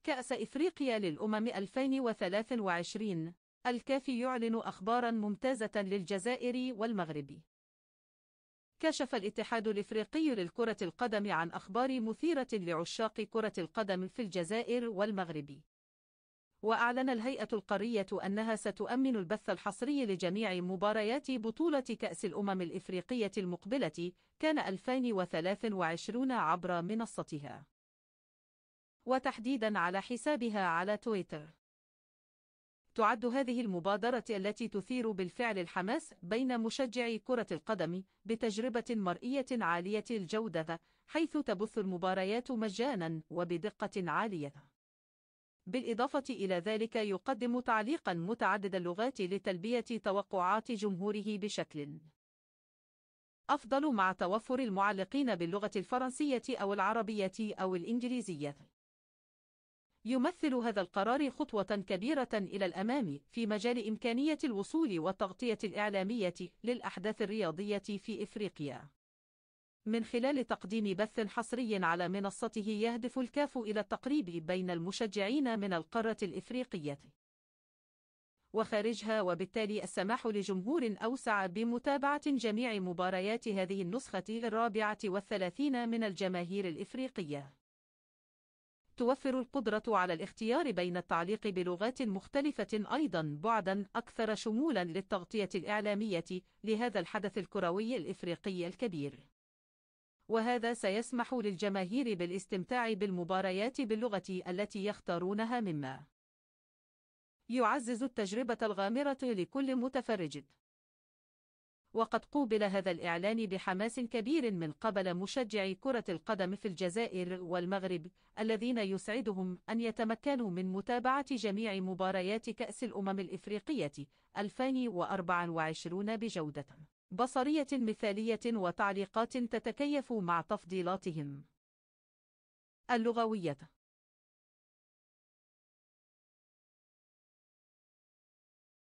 كأس إفريقيا للأمم 2023. الكاف يعلن أخبارا ممتازة للجزائر والمغرب. كشف الاتحاد الإفريقي لكرة القدم عن أخبار مثيرة لعشاق كرة القدم في الجزائر والمغرب. وأعلن الهيئة القارية أنها ستؤمن البث الحصري لجميع مباريات بطولة كأس الأمم الإفريقية المقبلة كان 2023 عبر منصتها، وتحديدا على حسابها على تويتر. تعد هذه المبادرة التي تثير بالفعل الحماس بين مشجعي كرة القدم بتجربة مرئية عالية الجودة، حيث تبث المباريات مجانا وبدقة عالية. بالإضافة إلى ذلك يقدم تعليقا متعدد اللغات لتلبية توقعات جمهوره بشكل أفضل، مع توفر المعلقين باللغة الفرنسية أو العربية أو الإنجليزية. يمثل هذا القرار خطوة كبيرة إلى الأمام في مجال إمكانية الوصول والتغطية الإعلامية للأحداث الرياضية في إفريقيا، من خلال تقديم بث حصري على منصته. يهدف الكاف إلى التقريب بين المشجعين من القارة الإفريقية وخارجها، وبالتالي السماح لجمهور أوسع بمتابعة جميع مباريات هذه النسخة 34 من الجماهير الإفريقية. توفر القدرة على الاختيار بين التعليق بلغات مختلفة أيضا بعدا أكثر شمولا للتغطية الإعلامية لهذا الحدث الكروي الإفريقي الكبير، وهذا سيسمح للجماهير بالاستمتاع بالمباريات باللغة التي يختارونها، مما يعزز التجربة الغامرة لكل متفرج. وقد قوبل هذا الإعلان بحماس كبير من قبل مشجعي كرة القدم في الجزائر والمغرب، الذين يسعدهم أن يتمكنوا من متابعة جميع مباريات كأس الأمم الإفريقية 2024 بجودة بصرية مثالية وتعليقات تتكيف مع تفضيلاتهم اللغوية.